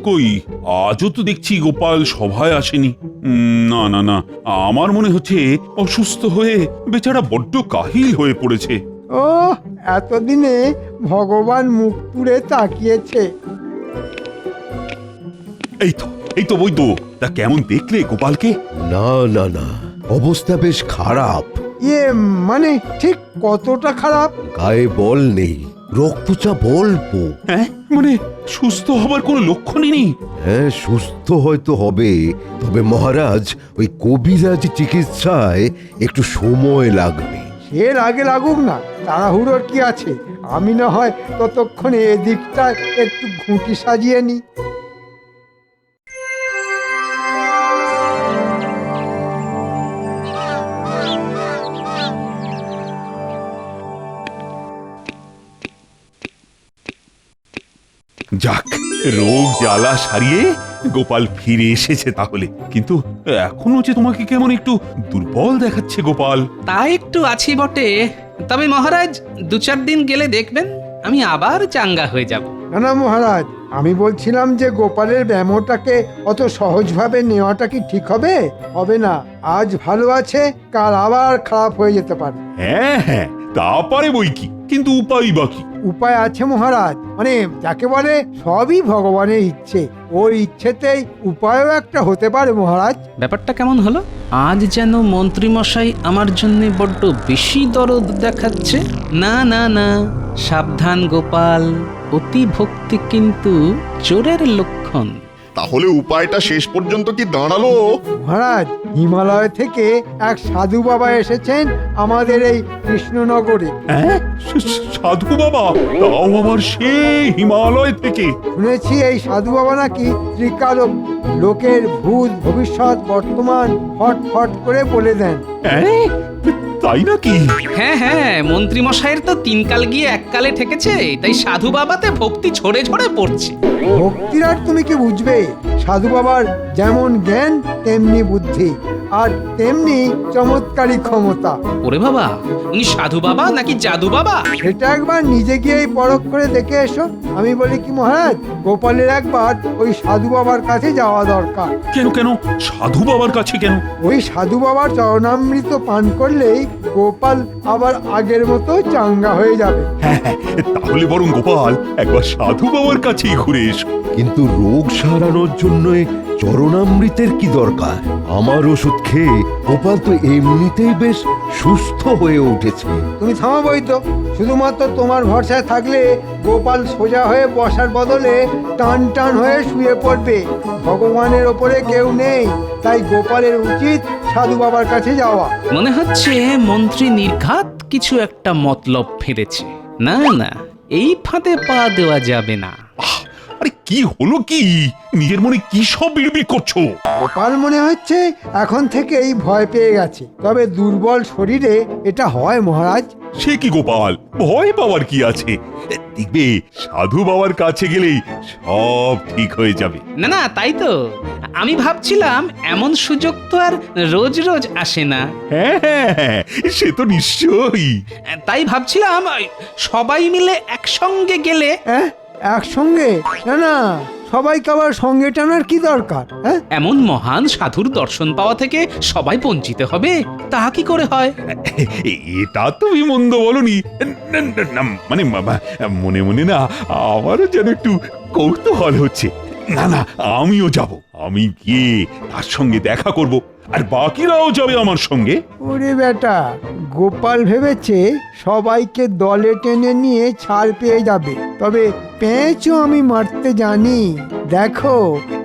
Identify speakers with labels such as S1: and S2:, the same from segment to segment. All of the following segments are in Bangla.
S1: কই আজও তো দেখছি গোপাল সভায় আসেনি। না না না, আমার মনে হচ্ছে অসুস্থ হয়ে বেচারা বড্ড কাহিল হয়ে পড়েছে।
S2: ও এতদিনে ভগবান মুখ তুলে তাকিয়েছে।
S1: এই তো বৈদ্য, তা কেমন দেখলে গোপালকে?
S3: না না না, অবস্থা বেশ খারাপ।
S2: ইয়ে মানে ঠিক কতটা খারাপ?
S3: গায়ে বল নেই, রক্তচাপ অল্প।
S1: হ্যাঁ মানে সুস্থ হবার কোনো লক্ষণই নেই?
S3: হ্যাঁ, সুস্থ হয়তো হবে, তবে মহারাজ ওই কবিরাজ চিকিৎসায় একটু সময় লাগবে।
S2: এর আগে লাগুক না, তাড়াহুড়োর কি আছে? আমি না হয় ততক্ষণে এদিকটা একটু ঘুঁটি সাজিয়ে নি।
S1: যাক, রোগ জ্বালা সারিয়ে গোপাল ফিরে এসেছে তাহলে। কিন্তু এখনো যে তোমাকে কেমন একটু দুর্বল দেখাচ্ছে গোপাল।
S4: তা একটু আছি বটে, তবে মহারাজ 2-4 দিন গেলে দেখবেন আমি আবার চাঙ্গা হয়ে যাব।
S2: না না মহারাজ, আমি বলছিলাম যে গোপালের ব্যামোটাকে অত সহজভাবে নেওয়াটা কি ঠিক হবে? হবে না। আজ ভালো আছে, কাল আবার খারাপ হয়ে যেতে পারে।
S1: হ্যাঁ হ্যাঁ, তা পারে বই কি, কিন্তু উপায় বাকি।
S2: উপায় আছে মহারাজ, মানে যাকে বলে সবই ভগবানের ইচ্ছে। ওর ইচ্ছেতেই উপায়ও একটা হতে পারে মহারাজ।
S4: ব্যাপারটা কেমন হলো? আজ যেন মন্ত্রীমশাই আমার জন্য বড্ড বেশি দরদ দেখাচ্ছে। না না না, সাবধান গোপাল, অতি ভক্তি কিন্তু চোরের লক্ষণ।
S5: তাহলে উপায়টা শেষ পর্যন্ত কি দাঁড়ালো?
S2: মহারাজ, হিমালয় থেকে এক সাধু বাবা এসেছেন আমাদের এই কৃষ্ণনগরে।
S1: হ্যাঁ, সাধু বাবা? তাও আবার সেই হিমালয় থেকে?
S2: শুনেছি এই সাধু বাবা নাকি ত্রিকালক, লোকের ভূত ভবিষ্যৎ বর্তমান ফট ফট করে বলে দেন।
S1: হ্যাঁ, তাই নাকি?
S4: হ্যাঁ হ্যাঁ, মন্ত্রীমশাইয়ের তো 3 কাল গিয়ে 1 কালে ঠেকেছে, তাই সাধু বাবাতে ভক্তি ঝরে ঝরে পড়ছে।
S2: ভক্তির আর তুমি কি বুঝবে? সাধু বাবার যেমন জ্ঞান তেমনি বুদ্ধি, আর তেমনি চমৎকারী ক্ষমতা।
S4: ওরে বাবা, উনি সাধু বাবা নাকি জাদু বাবা?
S2: সেটা একবার নিজে গিয়েই পরখ করে দেখে এসো। আমি বলি কি মহারাজ, গোপালের একবার ওই সাধু বাবার কাছে যাওয়া দরকার।
S1: কেন কেন সাধু বাবার কাছে কেন?
S2: ওই সাধু বাবার চরণামৃত পান করলেই গোপাল আবার আগের মতো চাঙ্গা হয়ে যাবে।
S1: হ্যাঁ হ্যাঁ, তাহলে বরং গোপাল একবার সাধু বাবার কাছেই ঘুরে এসো।
S3: কিন্তু রোগ সারানোর জন্য চরণামৃতের কি দরকার? আমার ওষুধ খেয়ে গোপাল তো এমনিতেই বেশ সুস্থ হয়ে উঠেছে।
S2: তুমি থামাবই তো, শুধুমাত্র তোমার ভরসায় থাকলে গোপাল সোজা হয়ে বসার বদলে টান টান হয়ে শুয়ে পড়বে। ভগবানের ওপরে কেউ নেই, তাই গোপালের উচিত সাধু বাবার কাছে যাওয়া।
S4: মনে হচ্ছে মন্ত্রী নির্ঘাত কিছু একটা মতলব ফেলেছে। না না, এই ফাঁদে পা দেওয়া যাবে না।
S1: আরে কি হলো কি? নিজের মনে কি সব বিড়বিড় করছো?
S2: গোপাল মনে হচ্ছে এখন থেকেই ভয় পেয়ে গেছে, তবে দুর্বল শরীরে এটা হয় মহারাজ।
S1: সে কি গোপাল, ভয় পাওয়ার কি আছে? দেখবে সাধু বাবার কাছে গেলেই সব ঠিক হয়ে যাবে।
S4: না না, তাই তো আমি ভাবছিলাম, এমন সুযোগ তো আর রোজ রোজ আসে না।
S1: হ্যাঁ হ্যাঁ হ্যাঁ, সে তো নিশ্চয়ই।
S4: তাই ভাবছিলাম সবাই মিলে একসঙ্গে গেলে।
S2: হ্যাঁ, একসঙ্গে? না না, সবাইকে আবার সঙ্গে টানার কি দরকার? হ্যাঁ,
S4: এমন মহান সাধুর দর্শন পাওয়া থেকে সবাই বঞ্চিত হবে, তা কি করে হয়?
S1: এটা তুমি মন্দ বলনি। মানে মনে মনে না আমারও যেন একটু কৌতূহল হচ্ছে। না না, আমিও যাব। আমি গিয়ে তার সঙ্গে দেখা করব, আর বাকিরাও যাবে আমার সঙ্গে।
S2: ওরে বেটা, গোপাল ভেবেছে সবাইকে দলে টেনে নিয়ে ছাড় পেয়ে যাবে, তবে পেঁচও আমি মারতে জানি। দেখো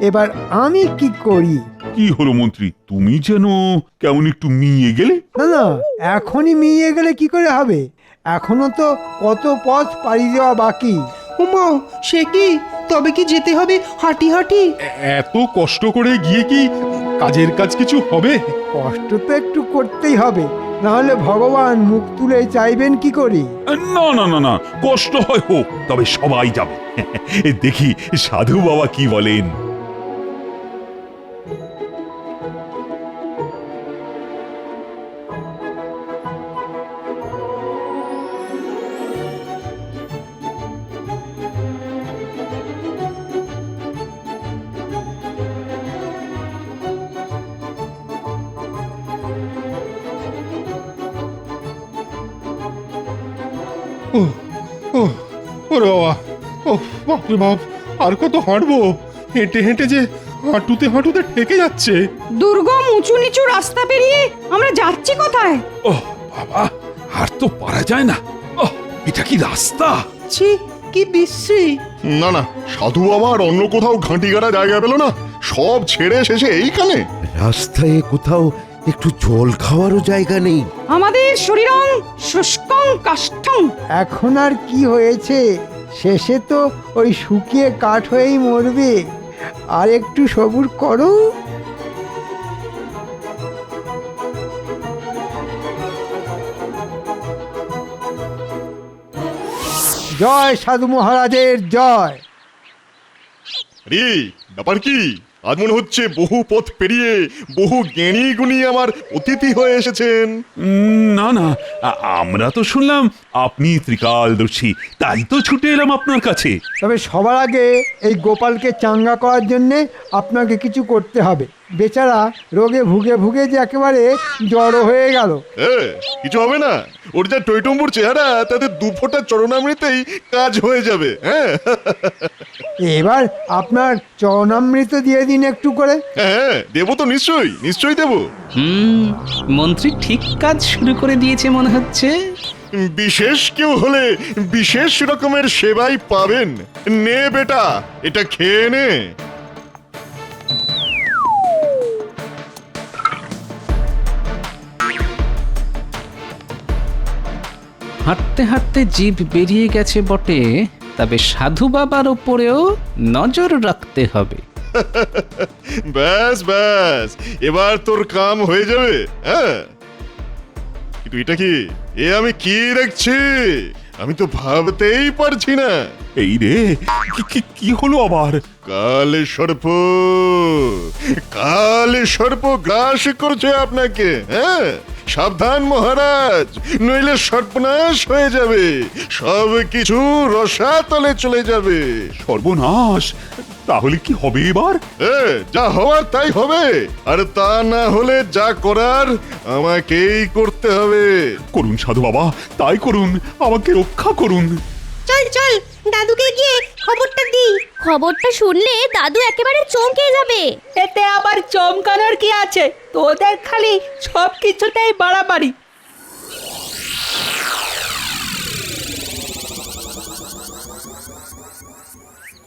S2: এবার আমি কি করি।
S1: কি হলো মন্ত্রী, তুমি যেন কেমন একটু মিয়ে গেলে?
S2: না না, এখনই মিয়ে গেলে কি করে হবে? এখনো তো কত পথ পাড়ি দেওয়া বাকি।
S6: উমা, সে কি? তবে কি যেতে হবে হাঁটি হাঁটি?
S7: এত কষ্ট করে গিয়ে কি কাজের কাজ কিছু হবে?
S2: কষ্ট তো একটু করতেই হবে, নাহলে ভগবান মুখ তুলে চাইবেন কি করি?
S1: না না না না, কষ্ট হয় হোক, তবে সবাই যাবে। দেখি সাধু বাবা কি বলেন।
S7: ওরে বাবা, ও বাপরে বাপ, আর কত হাঁটবো? হেঁটে হেঁটে যে হাঁটুতে হাঁটুতে ঠেকে যাচ্ছে।
S8: দুর্গম উঁচু নিচু রাস্তা পেরিয়ে আমরা যাচ্ছি কোথায়?
S1: ও বাবা, আর তো পারা যায় না। এটা কি রাস্তা?
S6: ছি, কি বিশ্রী।
S5: না না, সাধু বাবা আর অন্য কোথাও ঘাঁটি গাড়া জায়গা পেল না, সব ছেড়ে শেষে এইখানে।
S3: রাস্তায় কোথাও একটু জল খাওয়ারও জায়গা নেই।
S8: আমাদের শরীরং শুষ্কং কাষ্ঠং।
S2: এখন আর কি হয়েছে, শেষে তো ওই শুকিয়ে কাঠ হয়েই মরবে। আর একটু সবুর করো। জয় সাধু মহারাজের জয়।
S5: রে ব্যাপার কি? আজ মনে হচ্ছে বহু পথ পেরিয়ে বহু জ্ঞানী গুণী আমার অতিথি হয়ে এসেছেন।
S1: না না, আমরা তো শুনলাম আপনি ত্রিকালদর্শী, তাই তো ছুটে এলাম আপনার কাছে।
S2: তবে সবার আগে এই গোপালকে চাঙ্গা করার জন্যে আপনাকে কিছু করতে হবে। বেচারা রোগে ভুগে ভুগে যে একেবারে জড়ো হয়ে গেল।
S5: কিছু হবে না, ওর যা টইটম্বুর চেহারা, তাতে দু ফোঁটা চরণামৃতেই কাজ হয়ে যাবে। হ্যাঁ
S2: এবার আপনার চরণামৃত দিয়ে দিন একটু করে।
S5: হ্যাঁ, দেবো তো, নিশ্চয়ই নিশ্চয়ই দেবো।
S4: মন্ত্রী ঠিক কাজ শুরু করে দিয়েছে মনে হচ্ছে।
S5: বিশেষ কেউ হলে বিশেষ রকমের সেবাই পাবেন। নে বেটা, এটা খেয়ে নে।
S4: হাঁটতে হাঁটতে জিভ বেরিয়ে গেছে বটে, তবে সাধু বাবার ওপরেও নজর রাখতে হবে।
S5: ব্যাস ব্যাস, এবার তোর কাম হয়ে যাবে। হ্যাঁ, কিন্তু এটা কি? এ আমি কি দেখছি? আমি তো ভাবতেই পারছি না।
S1: এই রে, কি হলো আবার?
S5: কালে সর্প, কালে সর্প গ্রাস করছে আপনাকে। হ্যাঁ, সাবধান মহারাজ, নইলে সর্বনাশ হয়ে যাবে, সব কিছু রসাতলে চলে যাবে।
S1: সর্বনাশ! তাহলে কি হবে এবার?
S5: যা হওয়ার তাই হবে, আর তা না হলে যা করার আমাকেই করতে হবে।
S1: করুন সাধু বাবা, তাই করুন, আমাকে রক্ষা করুন।
S8: চল চল, দাদুকে গিয়ে খবরটা দিই।
S9: খবরটা শুনলে দাদু একেবারে চমকে যাবে।
S8: এতে আবার চমকানোর কি আছে? তোদের খালি সব কিছুতেই বাড়াবাড়ি।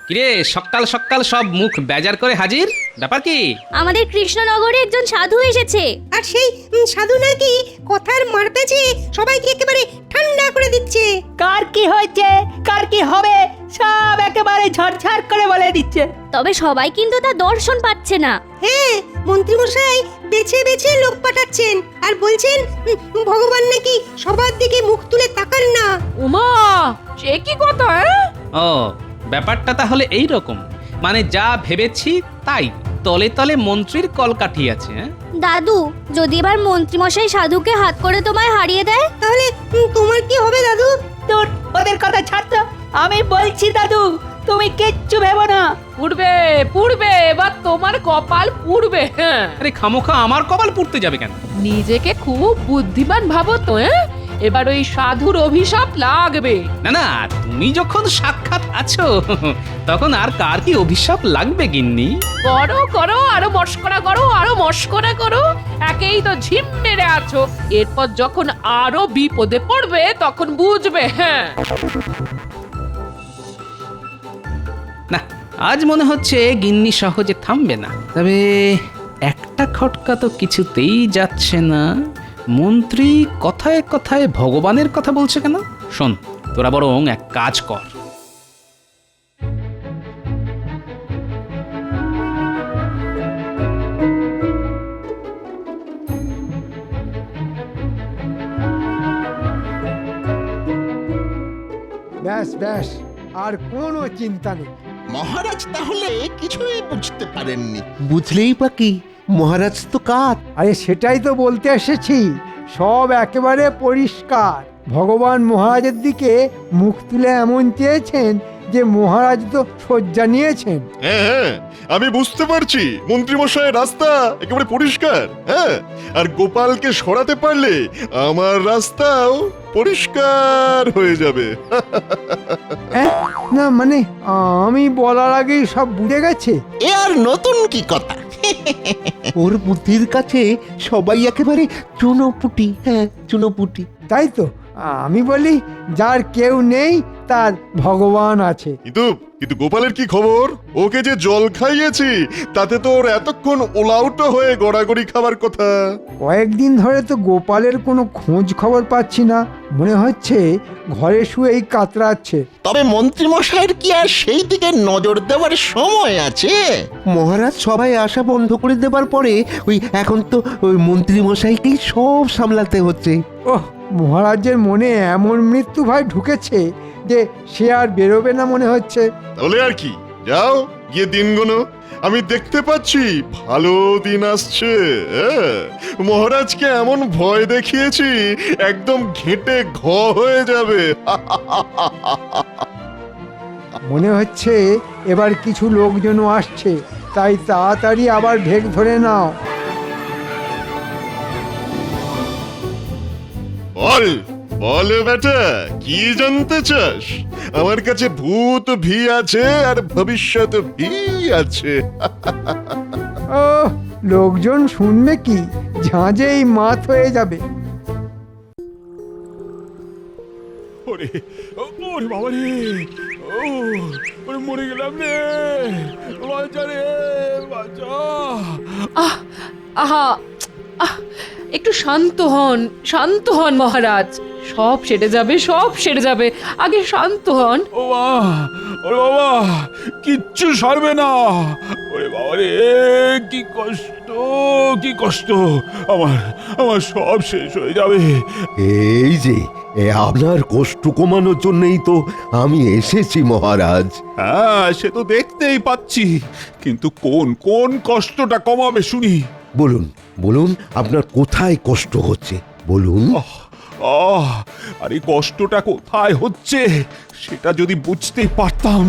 S4: কিরে, সকাল সকাল সব মুখ বেজার করে হাজির, ব্যাপার কি?
S9: আমাদের কৃষ্ণনগরে একজন সাধু এসেছে।
S8: আর সেই সাধু নাকি কথার মারপ্যাচে সবাইকে একেবারে ঠান্ডা করে দিচ্ছে। কার কি হয়েছে, কার কি হবে, সব একেবারে ঝরঝর করে বলে দিচ্ছে।
S9: তবে সবাই কিন্তু তার দর্শন পাচ্ছে না।
S8: হ্যাঁ, মন্ত্রীমশাই বেছে বেছে লোক পাঠাচ্ছেন আর বলছেন ভগবান নাকি সবার দিকে মুখ তুলে তাকান না।
S10: উমা, সে কি কথা?
S4: ও, ব্যাপারটা তাহলে এই রকম। মানে যা ভেবেছি তাই, তলে তলে মন্ত্রীর কলকাঠি আছে।
S9: দাদু, যদি এবার মন্ত্রীমশাই সাধুকে হাত করে তোমায় হারিয়ে দেয়,
S8: তাহলে তোমার কি হবে দাদু? তোর ওদের কথা ছাড় তো, আমি বলছি দাদু, তুমি কিচ্ছু ভেবো না।
S10: পুড়বে পুড়বে, এবার তোমার কপাল পুড়বে। হ্যাঁ,
S4: আরে খামোখা আমার কপাল পুড়তে যাবে কেন?
S10: নিজেকে খুব বুদ্ধিমান ভাবো তো। এবার ওই সাধুর অভিশাপ লাগবে।
S4: না না, তুমি যখন সাক্ষাৎ আছো তখন আর কার কি অভিশাপ লাগবে গিন্নি?
S10: করো করো, আরো মস্করা করো, আরো মস্করা করো, একেই তো ঝিম মেরে আছো। এরপর যখন আরো বিপদে পড়বে তখন বুঝবে। হ্যাঁ,
S4: না, আজ মনে হচ্ছে গিন্নি সহজে থামবে না। তবে একটা খটকা তো কিছুতেই যাচ্ছে না। মন্ত্রী কথায় কথায় ভগবানের কথা বলছে কেন? শোন, তোরা বরং এক কাজ কর।
S2: ব্যাস ব্যাস, আর কোনো চিন্তা নেই।
S11: মহারাজ তাহলে কিছুই বুঝতে পারেননি।
S3: বুঝলেই বা কি, মহারাজ তো কাত।
S2: আরে সেটাই তো বলতে এসেছি, সব একেবারে পরিষ্কার। ভগবান মহারাজের দিকে মুখ তুলে এমন চেয়েছেন যে মহারাজ তো শয্যা নিয়েছেন।
S5: হ্যাঁ হ্যাঁ, আমি বুঝতে পারছি মন্ত্রীমশাইয়ের রাস্তা একেবারে পরিষ্কার। হ্যাঁ, আর গোপালকে সরাতে পারলে আমার রাস্তাও পরিষ্কার হয়ে যাবে।
S2: না মানে আমি বলার আগেই সব বুঝে গেছে।
S11: এ আর নতুন কি কথা? ওর বুদ্ধির কাছে সবাই একেবারে চুনোপুটি। হ্যাঁ, চুনোপুটি।
S2: তাই তো আমি বলি, যার কেউ নেই তার ভগবান আছে।
S5: কিন্তু কিন্তু গোপালের কি খবর? ওকে যে জল খাইয়েছি তাতে তো ওর এতক্ষণ ওলাউটো হয়ে গড়াগড়ি খাবার কথা।
S2: কয়েকদিন ধরে তো গোপালের কোনো খোঁজ খবর পাচ্ছি না, মনে হচ্ছে ঘরে শুয়েই কাতরাচ্ছে।
S11: তবে মন্ত্রীমশাইয়ের কি আর সেই দিকে নজর দেওয়ার সময় আছে? মহারাজ সবাই আশা বন্ধ করে দেবার পরে এখন তো ওই মন্ত্রীমশাইকেই সব সামলাতে হচ্ছে।
S2: ওহ, মহারাজের মনে এমন মৃত্যু ভয় ঢুকেছে যে সে আর বেরোবে না মনে হচ্ছে।
S5: তাহলে আর কি, যাও গিয়ে দিন গোনো। আমি দেখতে পাচ্ছি ভালো দিন আসছে। মহারাজকে এমন ভয় দেখিয়েছি একদম ঘেঁটে ঘ হয়ে যাবে।
S2: মনে হচ্ছে এবার কিছু লোকজনও আসছে, তাই তাড়াতাড়ি আবার ঢেক ধরে নাও।
S5: বল বল বেটা, কি জানতে চাস? আমার কাছে ভূত ভি আছে আর ভবিষ্যৎ ভি আছে।
S2: ও, লোকজন শুনবে কি, ঝাঁঝেই মাত হয়ে যাবে।
S1: ওরে ওরে বাবা রে, ওরে মরে গেলাম রে, বাঁচা রে বাঁচা।
S10: আহা আহ, একটু শান্ত হন মহারাজ। সব সেরে যাবে, সব সেরে যাবে, আগে শান্ত হন।
S1: ও ওরে বাবা, কিচ্ছু সরবে না। ওরে বাবা রে, কি কষ্ট, কি কষ্ট, আমার আমার সব শেষ হয়ে যাবে।
S3: এই যে আপনার কষ্ট কমানোর জন্যই তো আমি এসেছি মহারাজ।
S1: হ্যাঁ, সে তো দেখতেই পাচ্ছি, কিন্তু কোন কোন কষ্টটা কমাবে শুনি?
S3: বলুন বলুন, আপনার কোথায় কষ্ট হচ্ছে বলুন।
S1: আর এই কষ্টটা কোথায় হচ্ছে সেটা যদি বুঝতে পারতাম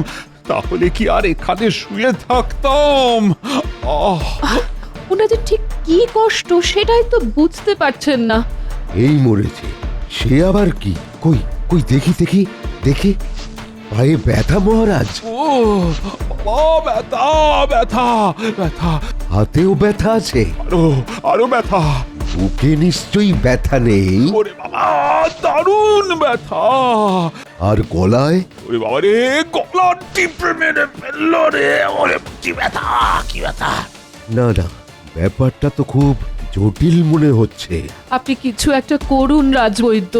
S1: তাহলে কি আর এখানে শুয়ে থাকতাম।
S10: ওনাদের ঠিক কি কষ্ট সেটাই তো বুঝতে পারছেন না।
S3: এই মরেছে, সে আবার কি? কই কই দেখি দেখি দেখি, পায়ে ব্যথা মহারাজ?
S1: ও ব্যথা ব্যথা ব্যথা,
S3: হাতেও ব্যথা আছে?
S1: আরো ব্যথা।
S3: বুকে নিশ্চয়ই ব্যথা নেই?
S1: ওরে বাবা, দারুণ ব্যথা।
S3: আর গলায়?
S1: ওরে বাবা রে, গলা টিপে মেরে ফেললো রে। ওরে কি ব্যথা, কি ব্যথা।
S3: না না, ব্যাপারটা তো খুব জটিল মনে হচ্ছে।
S10: আপনি কিছু একটা করুন রাজবৈদ্য,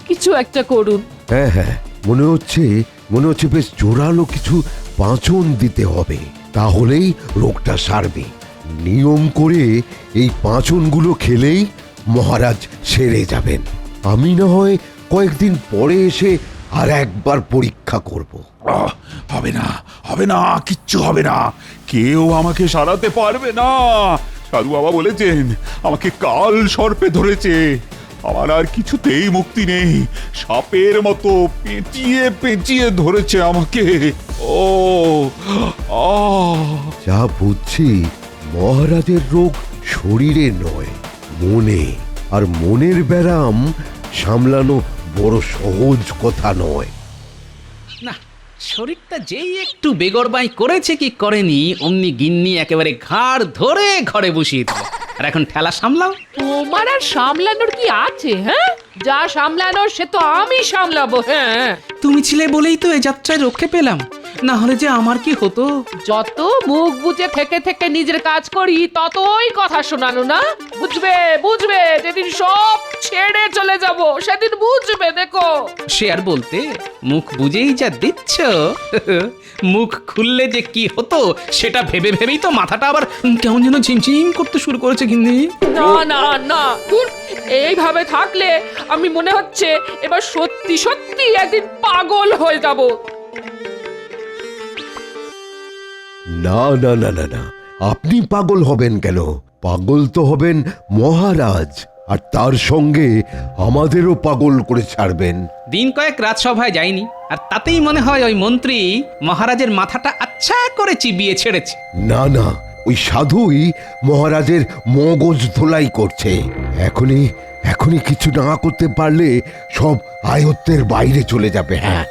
S10: কিছু একটা করুন।
S3: হ্যাঁ হ্যাঁ, মনে হচ্ছে বেশ জোরালো কিছু পাঁচন দিতে হবে, তাহলেই রোগটা সারবে। নিয়ম করে এই পাঁচনগুলো খেলেই মহারাজ সেরে যাবেন। আমি না হয় কয়েকদিন পরে এসে আর একবার পরীক্ষা করব।
S1: হবে না, হবে না, কিচ্ছু হবে না, কেউ আমাকে সারাতে পারবে না। সাধু বাবা বলেছেন আমাকে কাল সর্পে ধরেছে, আমার আর কিছুতেই মুক্তি নেই। সাপের মতো পেঁচিয়ে পেঁচিয়ে ধরেছে আমাকে। ও
S3: যা বুঝছি, মহারাজের রোগ শরীরে নয়, মনে। আর মনের ব্যারাম সামলানো বড় সহজ কথা নয়।
S4: না, শরীরটা যেই একটু বেগরবাই করেছে কি করেনি, অমনি গিন্নি একেবারে ঘাড় ধরে ঘরে বসিয়ে দিল। আর এখন ঠেলা সামলাও।
S10: তোমার আর সামলানোর কি আছে? হ্যাঁ, যা সামলানোর সে তো আমি সামলাবো। হ্যাঁ,
S4: তুমি ছিলে বলেই তো এই যাত্রায় রক্ষে পেলাম, না হলে যে আমার কি হতো।
S10: যত মুখ বুজে থেকে থেকে নিজের কাজ করি ততই কথা শোনানো না। বুঝবে বুঝবে, যেদিন সব ছেড়ে চলে যাব সেদিন বুঝবে। দেখো,
S4: সে আর বলতে, মুখ বুঝেই যা দিচ্ছ, মুখ খুললে যে কি হতো সেটা ভেবে ভেবেই তো মাথাটা আবার কেমন যেন ঝিমঝিম করতে শুরু করেছে গিন্নি।
S10: না না না, দূর, এইভাবে থাকলে আমি মনে হচ্ছে এবার সত্যি সত্যি একদিন পাগল হয়ে যাব।
S3: না না না না না, আপনি পাগল হবেন কেন? পাগল তো হবেন মহারাজ, আর তার সঙ্গে আমাদেরও পাগল করে ছাড়বেন।
S4: দিন কয়েক রাজসভায় যাইনি, আর তাতেই মনে হয় ওই মন্ত্রী মহারাজের মাথাটা আচ্ছা করে চিবিয়ে ছেড়েছে।
S3: না না, ওই সাধুই মহারাজের মগজ ধোলাই করছে। এখনই এখনই কিছু না করতে পারলে সব আয়ত্তের বাইরে চলে যাবে। হ্যাঁ,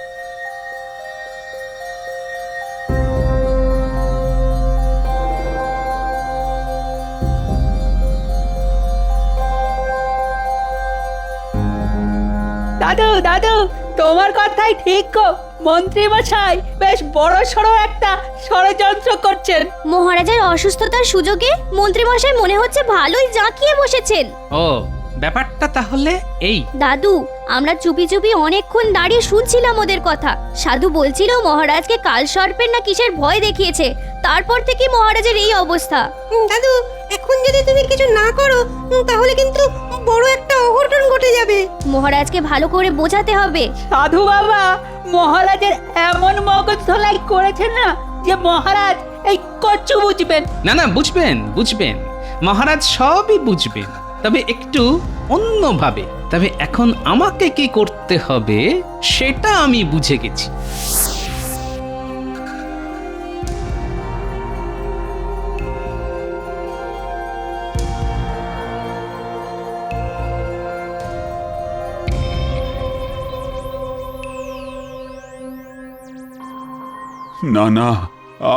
S8: দাদু দাদু তোমার কথাই ঠিক গো, মন্ত্রী মশাই বেশ বড় সড়ো একটা ষড়যন্ত্র করছেন।
S9: মহারাজের অসুস্থতার সুযোগে মন্ত্রীমশাই মনে হচ্ছে ভালোই জাঁকিয়ে বসেছেন।
S4: ও, ব্যাপারটা তাহলে এই।
S9: দাদু, আমরা চুপি চুপি অনেকক্ষণ দাঁড়িয়ে শুনছিলাম ওদের কথা। সাধু বলছিল মহারাজকে কাল সর্পের না কিসের ভয় দেখিয়েছে, তারপর থেকে মহারাজের এই অবস্থা।
S8: দাদু, এখন যদি তুমি কিছু না করো তাহলে কিন্তু বড় একটা অঘটন ঘটে যাবে।
S9: মহারাজকে ভালো করে বোঝাতে হবে।
S8: সাধু বাবা মহারাজের এমন মগজ ধোলাই করেছে না যে মহারাজ এই কচ্ছু বুঝবেন।
S4: না না, বুঝবেন বুঝবেন, মহারাজ সবই বুঝবেন, তবে একটু অন্যভাবে। তবে এখন আমাকে কি করতে হবে সেটা আমি বুঝে গেছি।
S1: না না,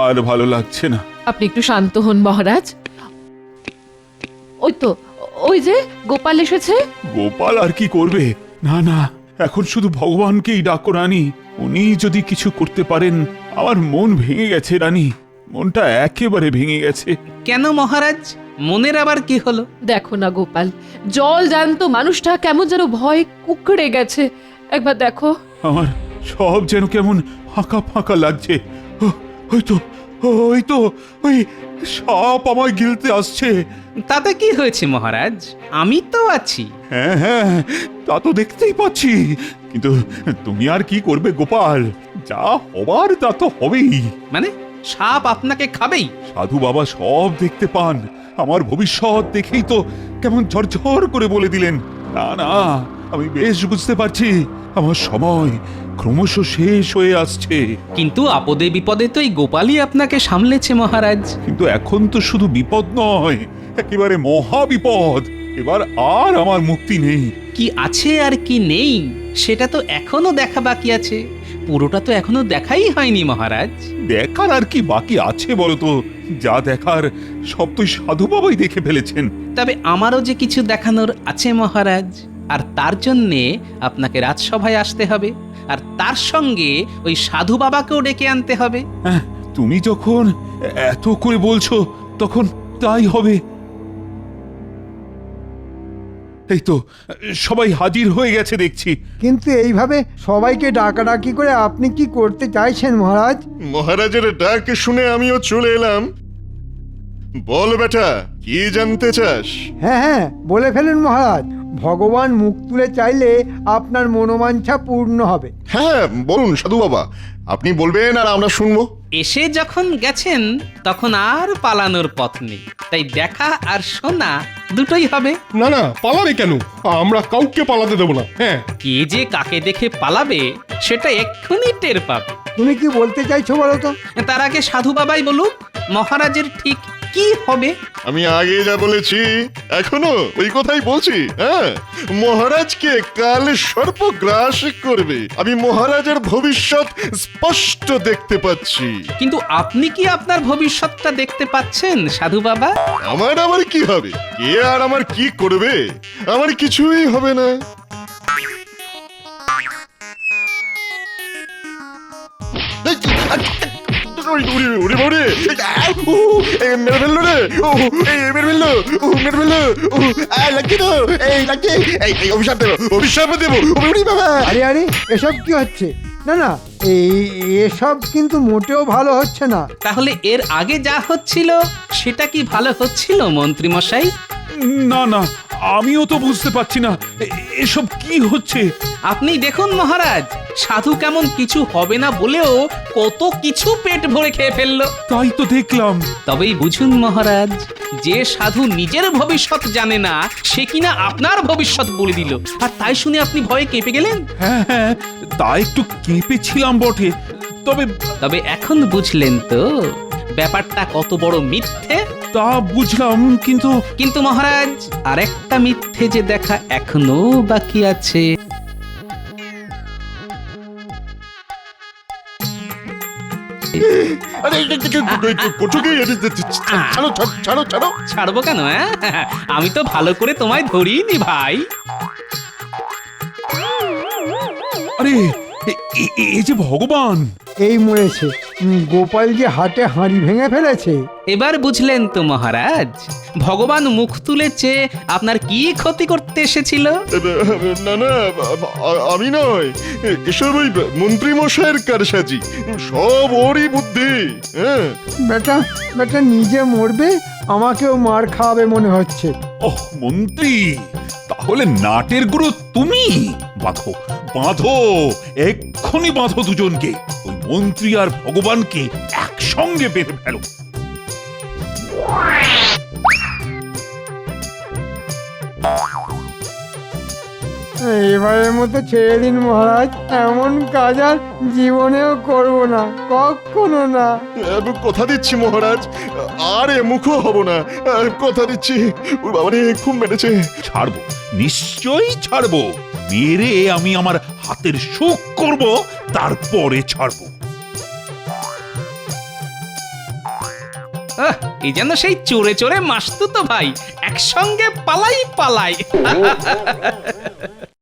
S1: আর ভালো লাগছে না।
S10: আপনি একটু শান্ত হন মহারাজ। ওই তো, ওই যে গোপাল এসেছে।
S1: গোপাল আর কি করবে? না না, এখন শুধু ভগবানকেই ডাকো রানী। উনি যদি কিছু করতে পারেন। আমার মন ভেঙে গেছে রানী, মনটা একেবারে ভেঙে গেছে।
S4: কেন মহারাজ, মনের আবার কি হলো?
S10: দেখো না গোপাল, জল জ্যান্ত মানুষটা কেমন যেন ভয়ে কুকড়ে গেছে। একবার দেখো।
S1: আমার সব যেন কেমন ফাঁকা ফাঁকা লাগছে। ওই তো ওই সাপ আমায় গিলতে আসছে।
S4: তাতে কি হয়েছে মহারাজ, আমি তো আছি।
S1: হ্যাঁ হ্যাঁ, তা তো দেখতেই পাচ্ছি, কিন্তু তুমি আর কি করবে গোপাল? যা হবার তা তো হবেই।
S4: মানে সাপ আপনাকে খাবেই?
S1: সাধু বাবা সব দেখতে পান, আমার ভবিষ্যৎ দেখেই তো কেমন ঝরঝর করে বলে দিলেন। না না, আমি বেশ বুঝতে পারছি আমার সময় ক্রমশ শেষ হয়ে আসছে।
S4: কিন্তু আপদে বিপদে তো এই গোপালই আপনাকে সামলেছে মহারাজ।
S1: কিন্তু এখন তো শুধু বিপদ নয়, একেবারে মহা বিপদ। এবার আর আমার মুক্তি নেই।
S4: কি আছে আর কি নেই সেটা তো এখনো দেখা বাকি আছে। পুরোটা তো এখনো দেখাই হয়নি মহারাজ।
S1: দেখার আর কি বাকি আছে বলতো? যা দেখার সব তো সাধু বাবাই দেখে ফেলেছেন।
S4: তবে আমারও যে কিছু দেখানোর আছে মহারাজ, আর তার জন্যে আপনাকে রাজসভায় আসতে হবে, আর তার সঙ্গে ওই সাধু বাবাকেও ডেকে আনতে হবে।
S1: হ্যাঁ, তুমি যখন এত করে বলছো তখন তাই হবে। এই তো সবাই হাজির হয়ে গেছে দেখছি।
S2: কিন্তু এইভাবে সবাইকে ডাকাডাকি করে আপনি কি করতে চাইছেন মহারাজ?
S5: মহারাজের ডাক শুনে আমিও চলে এলাম। বল বেটা, কি জানতে চাস?
S2: হ্যাঁ হ্যাঁ, বলে ফেলুন মহারাজ। ভগবান মুখ তুলে চাইলে আপনার মনোবাঞ্ছা পূর্ণ হবে।
S5: হ্যাঁ বলুন সাধু বাবা, আপনি বলবেন আর আমরা শুনবো।
S4: এসে যখন গেছেন তখন আর পালানোর পথ নেই, তাই দেখা আর শোনা দুটোই হবে।
S7: না না, পালাবে কেন? আমরা কাউকে পালাতে দেবো না। হ্যাঁ,
S4: কে যে কাকে দেখে পালাবে সেটা এক্ষুনি টের পাবে।
S2: তুমি কি বলতে চাইছো বলো তো?
S4: তার আগে সাধু বাবাই বলুক মহারাজের ঠিক কি হবে।
S5: আমি আগে যা বলেছি এখনো ওই কথাই বলছি। হ্যাঁ, মহারাজকে কাল সর্প গ্রাস করবে। আমি মহারাজের ভবিষ্যৎ স্পষ্ট দেখতে পাচ্ছি।
S4: কিন্তু আপনি কি আপনার ভবিষ্যৎটা দেখতে পাচ্ছেন সাধু বাবা?
S5: আমার কি হবে? কে আর আমার কি করবে? আমার কিছুই হবে না।
S2: আরে আরে, এসব কি হচ্ছে? না না, এসব কিন্তু মোটেও ভালো হচ্ছে না।
S4: তাহলে এর আগে যা হচ্ছিল সেটা কি ভালো হচ্ছিল মন্ত্রী মশাই?
S1: না না, আমিও তো বুঝতে পারছি না এসব কি হচ্ছে।
S4: আপনি দেখুন মহারাজ, সাধু কেমন কিছু হবে না বলেও কত কিছু পেট ভরে খেয়ে ফেললো।
S1: তাই তো দেখলাম।
S4: তবেই বুঝুন মহারাজ, যে সাধু নিজের ভবিষ্যৎ জানে না সে কিনা আপনার ভবিষ্যৎ বলে দিল, আর তাই শুনে আপনি ভয়ে কেঁপে গেলেন।
S1: হ্যাঁ হ্যাঁ, তা একটু কেঁপেছিলাম বটে, তবে
S4: তবে এখন বুঝলেন তো ব্যাপারটা কত বড় মিথ্যে।
S1: তা বুঝলাম, কিন্তু
S4: কিন্তু মহারাজ, আরেকটা মিথ্যে যে দেখা এখনো বাকি আছে।
S5: আরে করছো কি? ছাড়ো ছাড়ো ছাড়ো ছাড়ো।
S4: ছাড়বো কেন? আমি তো ভালো করে তোমায় ধরিনি ভাই।
S1: আরে এই যে ভগবান!
S2: এই মরেছে, গোপাল যে হাটে হাঁড়ি ভেঙে ফেলেছে।
S4: এবার বুঝলেন তো মহারাজ, ভগবান মুখ তুলেছে আপনার কি ক্ষতি করতে এসেছিল।
S5: না না, আমি নয়, এসব ওই মন্ত্রী মশাইয়ের কারসাজি, সব ওরই বুদ্ধি। হ্যাঁ,
S2: বেটা বেটা নিজে মরবে, আমাকেও মার খাওয়াবে মনে হচ্ছে।
S1: ওহ মন্ত্রী, তাহলে নাটের গুরু তুমি? বাঁধো বাঁধো, এক্ষুনি বাঁধো দুজনকে, ওই মন্ত্রী আর ভগবানকে একসঙ্গে বেঁধে ফেলো।
S2: এবারের মতো ছেড়ে দিন মহারাজ, এমন কাজ আর জীবনেও করব না, কখনো না।
S5: কথা দিচ্ছি মহারাজ, আর মুখও হব না, কথা দিচ্ছি। ওর বাবারে খুব মেরেছে।
S1: ছাড়বো, নিশ্চয়ই ছাড়বো। মেরে আমি আমার হাতের সুখ করব, তারপরে ছাড়বো।
S4: এই যেন সেই চোরে চোরে মাসতুতো ভাই, একসঙ্গে পালাই পালাই।